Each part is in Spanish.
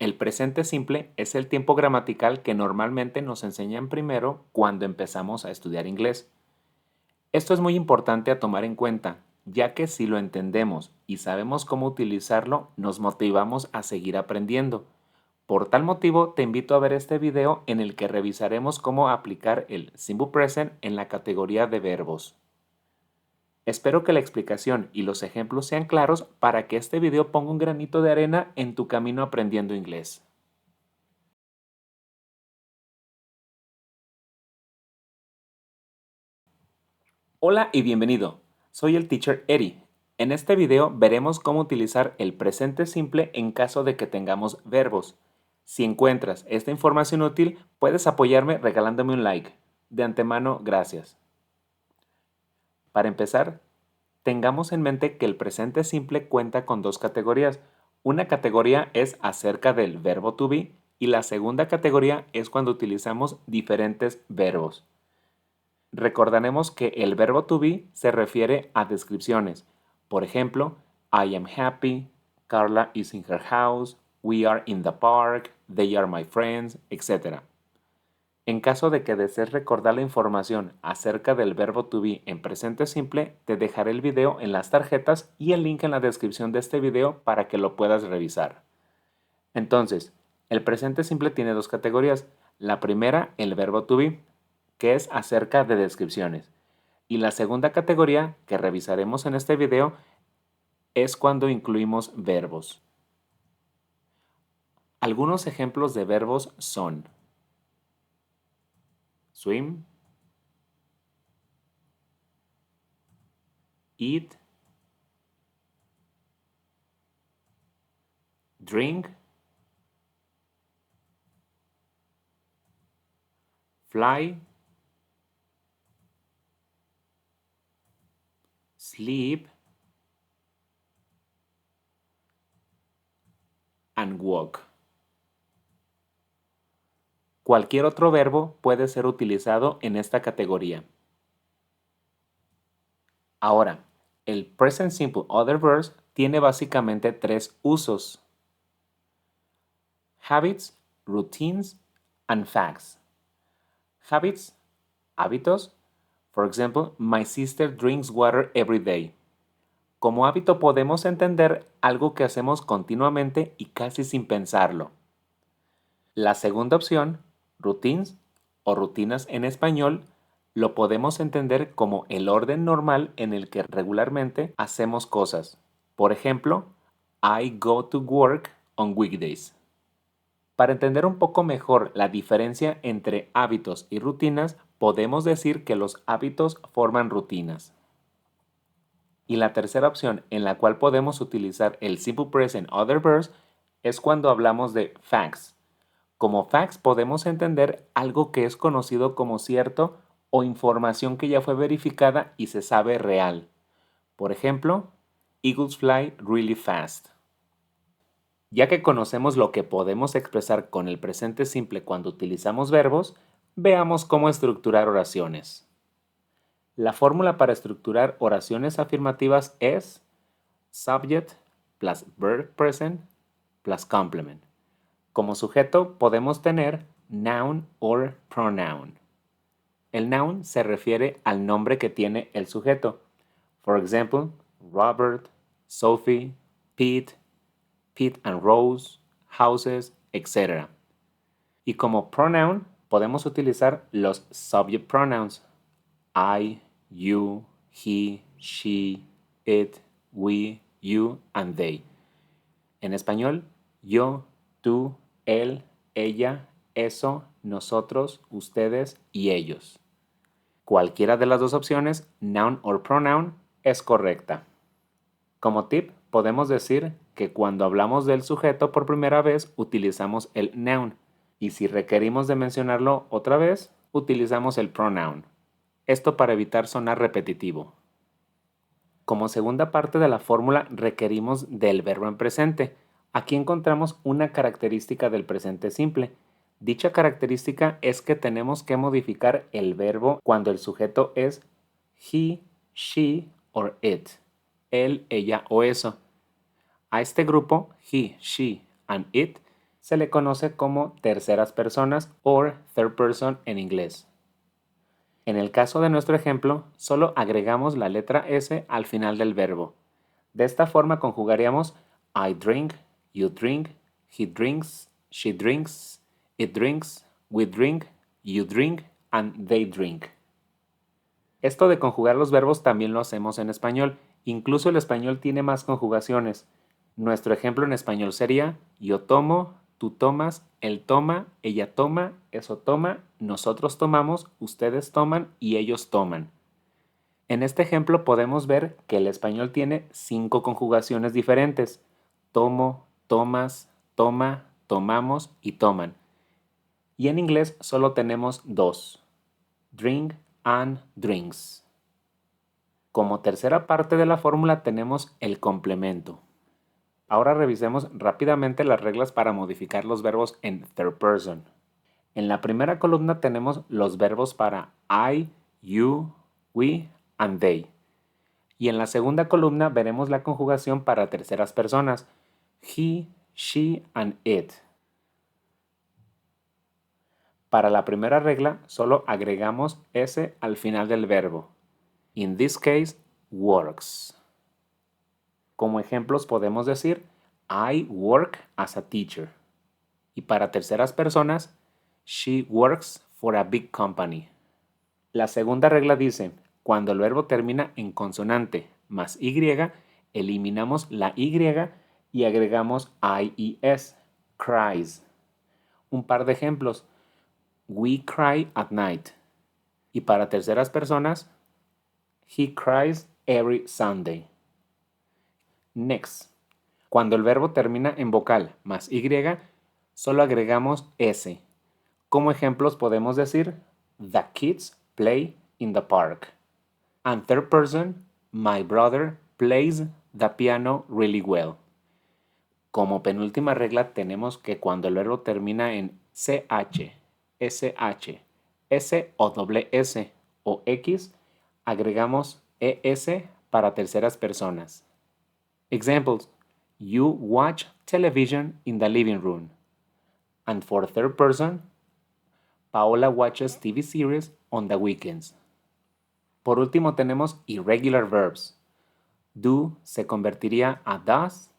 El presente simple es el tiempo gramatical que normalmente nos enseñan primero cuando empezamos a estudiar inglés. Esto es muy importante a tomar en cuenta, ya que si lo entendemos y sabemos cómo utilizarlo, nos motivamos a seguir aprendiendo. Por tal motivo, te invito a ver este video en el que revisaremos cómo aplicar el Simple Present en la categoría de verbos. Espero que la explicación y los ejemplos sean claros para que este video ponga un granito de arena en tu camino aprendiendo inglés. Hola y bienvenido. Soy el Teacher Eddie. En este video veremos cómo utilizar el presente simple en caso de que tengamos verbos. Si encuentras esta información útil, puedes apoyarme regalándome un like. De antemano, gracias. Para empezar, tengamos en mente que el presente simple cuenta con dos categorías. Una categoría es acerca del verbo to be y la segunda categoría es cuando utilizamos diferentes verbos. Recordaremos que el verbo to be se refiere a descripciones. Por ejemplo, I am happy, Carla is in her house, we are in the park, they are my friends, etc. En caso de que desees recordar la información acerca del verbo to be en presente simple, te dejaré el video en las tarjetas y el link en la descripción de este video para que lo puedas revisar. Entonces, el presente simple tiene dos categorías. La primera, el verbo to be, que es acerca de descripciones. Y la segunda categoría, que revisaremos en este video, es cuando incluimos verbos. Algunos ejemplos de verbos son swim, eat, drink, fly, sleep, and walk. Cualquier otro verbo puede ser utilizado en esta categoría. Ahora, el present simple other verbs tiene básicamente tres usos: habits, routines, and facts. Habits, hábitos. For example, my sister drinks water every day. Como hábito podemos entender algo que hacemos continuamente y casi sin pensarlo. La segunda opción, routines o rutinas en español, lo podemos entender como el orden normal en el que regularmente hacemos cosas. Por ejemplo, I go to work on weekdays. Para entender un poco mejor la diferencia entre hábitos y rutinas, podemos decir que los hábitos forman rutinas. Y la tercera opción en la cual podemos utilizar el Simple Present Other Verbs es cuando hablamos de facts. Como facts podemos entender algo que es conocido como cierto o información que ya fue verificada y se sabe real. Por ejemplo, eagles fly really fast. Ya que conocemos lo que podemos expresar con el presente simple cuando utilizamos verbos, veamos cómo estructurar oraciones. La fórmula para estructurar oraciones afirmativas es subject plus verb present plus complement. Como sujeto podemos tener noun or pronoun. El noun se refiere al nombre que tiene el sujeto. For example, Robert, Sophie, Pete, Pete and Rose, houses, etc. Y como pronoun podemos utilizar los subject pronouns I, you, he, she, it, we, you, and they. En español, yo, tú, él, ella, eso, nosotros, ustedes y ellos. Cualquiera de las dos opciones, noun or pronoun, es correcta. Como tip, podemos decir que cuando hablamos del sujeto por primera vez, utilizamos el noun, y si requerimos de mencionarlo otra vez, utilizamos el pronoun. Esto para evitar sonar repetitivo. Como segunda parte de la fórmula requerimos del verbo en presente. Aquí encontramos una característica del presente simple. Dicha característica es que tenemos que modificar el verbo cuando el sujeto es he, she or it, él, ella o eso. A este grupo, he, she and it, se le conoce como terceras personas o third person en inglés. En el caso de nuestro ejemplo, solo agregamos la letra S al final del verbo. De esta forma conjugaríamos I drink, you drink, he drinks, she drinks, it drinks, we drink, you drink, and they drink. Esto de conjugar los verbos también lo hacemos en español. Incluso el español tiene más conjugaciones. Nuestro ejemplo en español sería yo tomo, tú tomas, él toma, ella toma, eso toma, nosotros tomamos, ustedes toman y ellos toman. En este ejemplo podemos ver que el español tiene 5 conjugaciones diferentes. Tomo, tomas, toma, tomamos y toman. Y en inglés solo tenemos 2. Drink and drinks. Como tercera parte de la fórmula tenemos el complemento. Ahora revisemos rápidamente las reglas para modificar los verbos en third person. En la primera columna tenemos los verbos para I, you, we and they. Y en la segunda columna veremos la conjugación para terceras personas, he, she and it. Para la primera regla solo agregamos S al final del verbo. In this case, works. Como ejemplos podemos decir, I work as a teacher. Y para terceras personas, she works for a big company. La segunda regla dice, cuando el verbo termina en consonante más Y, eliminamos la Y y agregamos IES, cries. Un par de ejemplos. We cry at night. Y para terceras personas, he cries every Sunday. Next. Cuando el verbo termina en vocal más Y, solo agregamos S. Como ejemplos podemos decir, the kids play in the park. And third person, my brother plays the piano really well. Como penúltima regla tenemos que cuando el verbo termina en CH, SH, S o doble S o X, agregamos ES para terceras personas. Examples. You watch television in the living room. And for third person, Paola watches TV series on the weekends. Por último tenemos irregular verbs. Do se convertiría a does,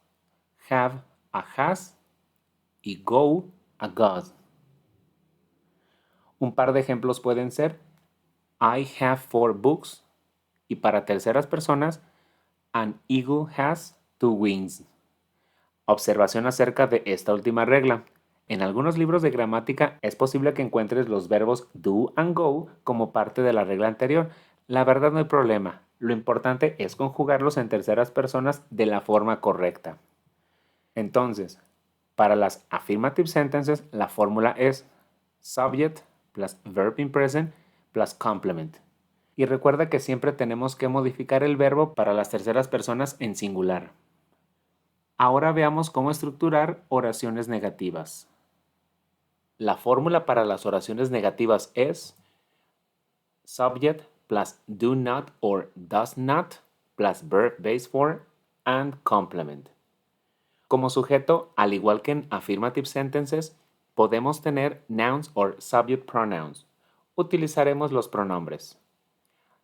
have a has y go a goes. Un par de ejemplos pueden ser I have 4 books y para terceras personas an eagle has 2 wings. Observación acerca de esta última regla. En algunos libros de gramática es posible que encuentres los verbos do and go como parte de la regla anterior. La verdad no hay problema. Lo importante es conjugarlos en terceras personas de la forma correcta. Entonces, para las affirmative sentences, la fórmula es subject plus verb in present plus complement. Y recuerda que siempre tenemos que modificar el verbo para las terceras personas en singular. Ahora veamos cómo estructurar oraciones negativas. La fórmula para las oraciones negativas es subject plus do not or does not plus verb base form and complement. Como sujeto, al igual que en affirmative sentences, podemos tener nouns or subject pronouns. Utilizaremos los pronombres.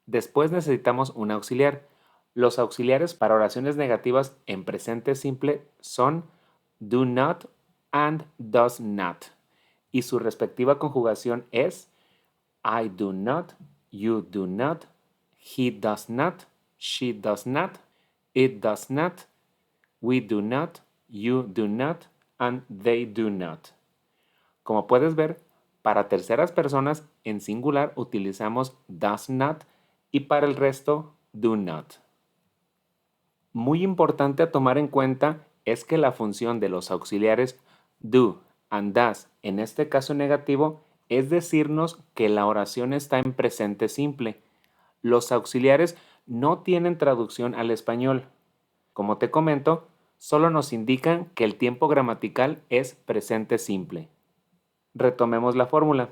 Después necesitamos un auxiliar. Los auxiliares para oraciones negativas en presente simple son do not and does not. Y su respectiva conjugación es I do not, you do not, he does not, she does not, it does not, we do not, you do not, and they do not. Como puedes ver, para terceras personas en singular utilizamos does not y para el resto do not. Muy importante a tomar en cuenta es que la función de los auxiliares do and does, en este caso negativo, es decirnos que la oración está en presente simple. Los auxiliares no tienen traducción al español. Como te comento, solo nos indican que el tiempo gramatical es presente simple. Retomemos la fórmula.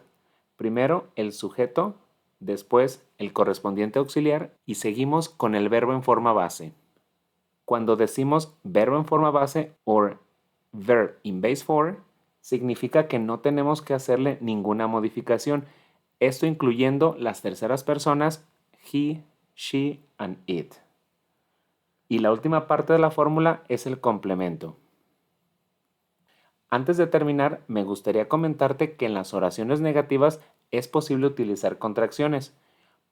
Primero el sujeto, después el correspondiente auxiliar y seguimos con el verbo en forma base. Cuando decimos verbo en forma base o verb in base form, significa que no tenemos que hacerle ninguna modificación, esto incluyendo las terceras personas he, she and it. Y la última parte de la fórmula es el complemento. Antes de terminar, me gustaría comentarte que en las oraciones negativas es posible utilizar contracciones.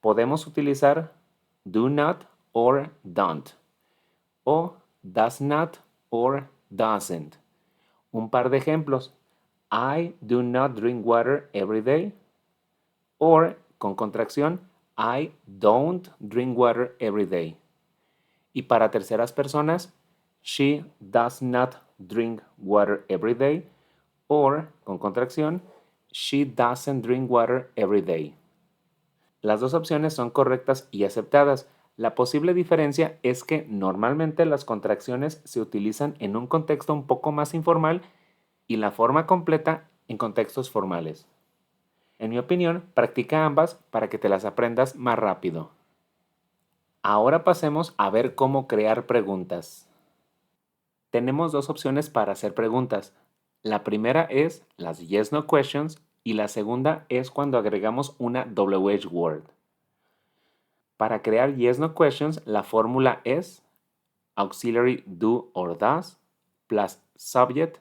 Podemos utilizar do not or don't o does not or doesn't. Un par de ejemplos. I do not drink water every day. Or, con contracción, I don't drink water every day. Y para terceras personas, she does not drink water every day. Or, con contracción, she doesn't drink water every day. Las dos opciones son correctas y aceptadas. La posible diferencia es que normalmente las contracciones se utilizan en un contexto un poco más informal y la forma completa en contextos formales. En mi opinión, practica ambas para que te las aprendas más rápido. Ahora pasemos a ver cómo crear preguntas. Tenemos dos opciones para hacer preguntas. La primera es las yes no questions y la segunda es cuando agregamos una WH word. Para crear yes no questions, la fórmula es auxiliary do or does plus subject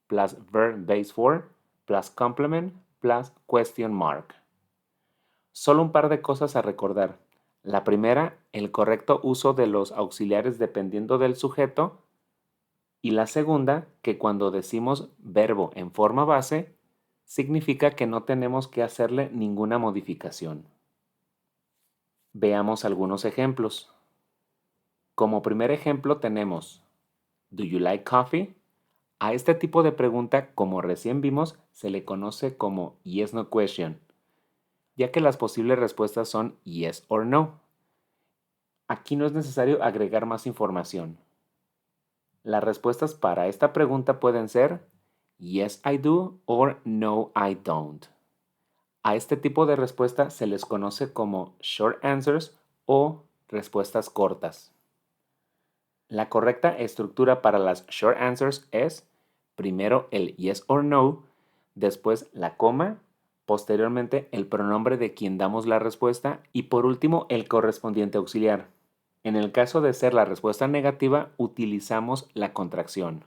plus verb base for plus complement plus question mark. Solo un par de cosas a recordar. La primera, el correcto uso de los auxiliares dependiendo del sujeto. Y la segunda, que cuando decimos verbo en forma base, significa que no tenemos que hacerle ninguna modificación. Veamos algunos ejemplos. Como primer ejemplo tenemos ¿Do you like coffee? A este tipo de pregunta, como recién vimos, se le conoce como yes no question, ya que las posibles respuestas son yes or no. Aquí no es necesario agregar más información. Las respuestas para esta pregunta pueden ser yes I do or no I don't. A este tipo de respuesta se les conoce como short answers o respuestas cortas. La correcta estructura para las short answers es primero el yes or no, después la coma, posteriormente el pronombre de quien damos la respuesta y por último el correspondiente auxiliar. En el caso de ser la respuesta negativa, utilizamos la contracción.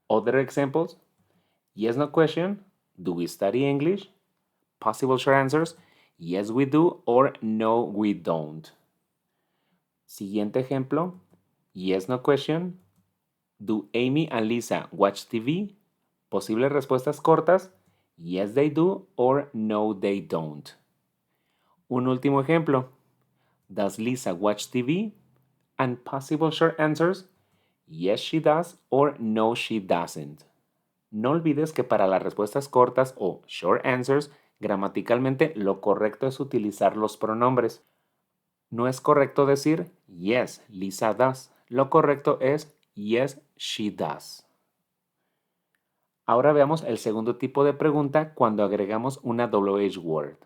Other examples: yes no question, do we study English? Possible short answers: yes we do or no we don't. Siguiente ejemplo: yes no question, do Amy and Lisa watch TV? Posibles respuestas cortas: yes they do or no they don't. Un último ejemplo: does Lisa watch TV? And possible short answers: yes she does or no she doesn't. No olvides que para las respuestas cortas o short answers, gramaticalmente lo correcto es utilizar los pronombres. No es correcto decir yes, Lisa does. Lo correcto es yes, she does. Ahora veamos el segundo tipo de pregunta cuando agregamos una WH word.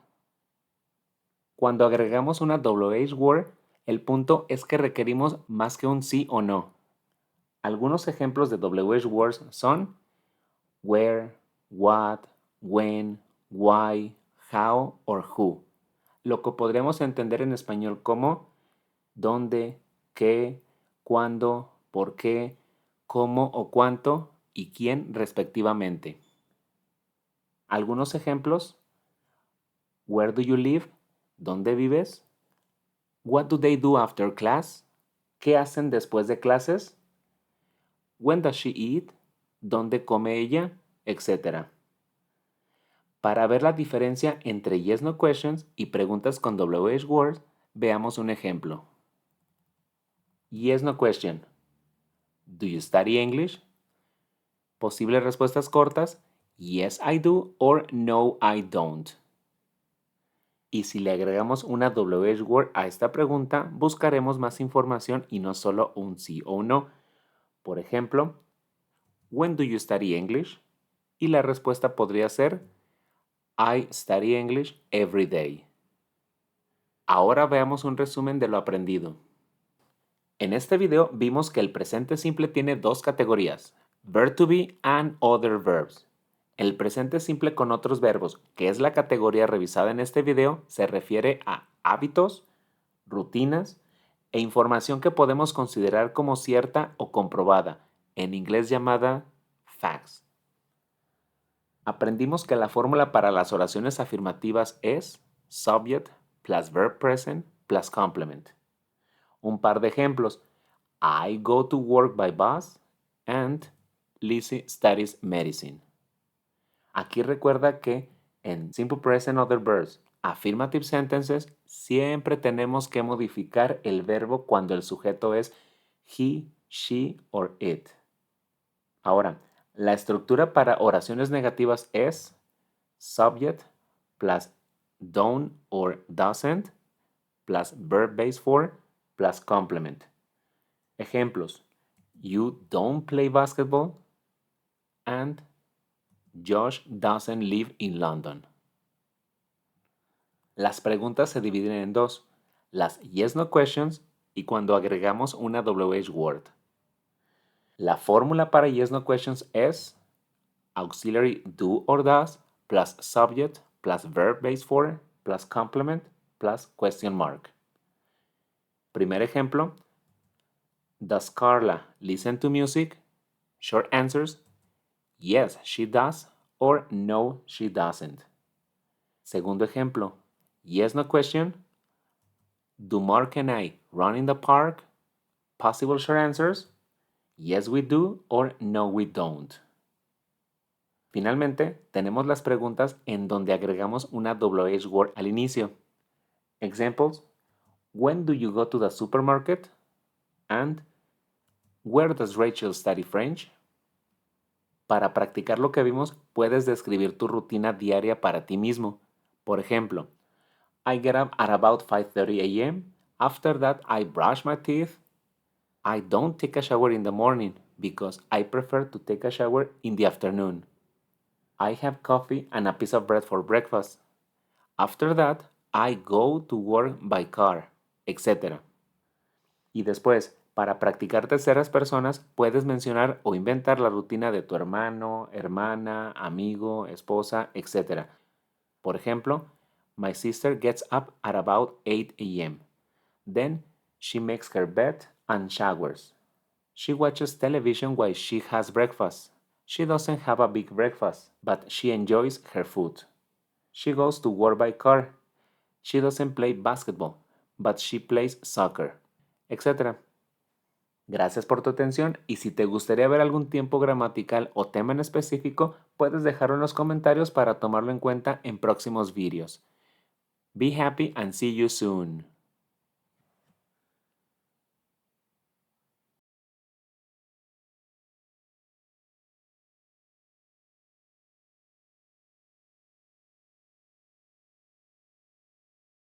Cuando agregamos una WH word, el punto es que requerimos más que un sí o no. Algunos ejemplos de WH words son where, what, when, why, how or who. Lo que podríamos entender en español como dónde, qué, cuándo, por qué, cómo o cuánto y quién respectivamente. Algunos ejemplos: where do you live? ¿Dónde vives? What do they do after class? ¿Qué hacen después de clases? When does she eat? ¿Dónde come ella? Etcétera. Para ver la diferencia entre yes no questions y preguntas con WH words, veamos un ejemplo. Yes no question. Do you study English? Posibles respuestas cortas: yes I do or no I don't. Y si le agregamos una WH word a esta pregunta, buscaremos más información y no solo un sí o un no. Por ejemplo, when do you study English? Y la respuesta podría ser I study English every day. Ahora veamos un resumen de lo aprendido. En este video vimos que el presente simple tiene dos categorías, verb to be and other verbs. El presente simple con otros verbos, que es la categoría revisada en este video, se refiere a hábitos, rutinas e información que podemos considerar como cierta o comprobada, en inglés llamada facts. Aprendimos que la fórmula para las oraciones afirmativas es subject plus verb present plus complement. Un par de ejemplos. I go to work by bus and Lizzie studies medicine. Aquí recuerda que en simple present other verbs, affirmative sentences, siempre tenemos que modificar el verbo cuando el sujeto es he, she or it. Ahora, la estructura para oraciones negativas es subject plus don't or doesn't plus verb base for plus complement. Ejemplos. You don't play basketball and Josh doesn't live in London. Las preguntas se dividen en dos, las yes-no questions y cuando agregamos una WH word. La fórmula para yes-no questions es auxiliary do or does plus subject plus verb base for plus complement plus question mark. Primer ejemplo. Does Carla listen to music? Short answers. Yes, she does or no, she doesn't. Segundo ejemplo. Yes, no question. Do Mark and I run in the park? Possible short answers. Yes, we do or no, we don't. Finalmente, tenemos las preguntas en donde agregamos una WH word al inicio. Examples. When do you go to the supermarket? And where does Rachel study French? Para practicar lo que vimos, puedes describir tu rutina diaria para ti mismo. Por ejemplo, I get up at about 5:30 a.m. After that, I brush my teeth. I don't take a shower in the morning because I prefer to take a shower in the afternoon. I have coffee and a piece of bread for breakfast. After that, I go to work by car, etc. Y después, para practicar terceras personas, puedes mencionar o inventar la rutina de tu hermano, hermana, amigo, esposa, etc. Por ejemplo, my sister gets up at about 8 a.m. Then she makes her bed and showers. She watches television while she has breakfast. She doesn't have a big breakfast, but she enjoys her food. She goes to work by car. She doesn't play basketball, but she plays soccer, etc. Gracias por tu atención y si te gustaría ver algún tiempo gramatical o tema en específico, puedes dejarlo en los comentarios para tomarlo en cuenta en próximos vídeos. Be happy and see you soon.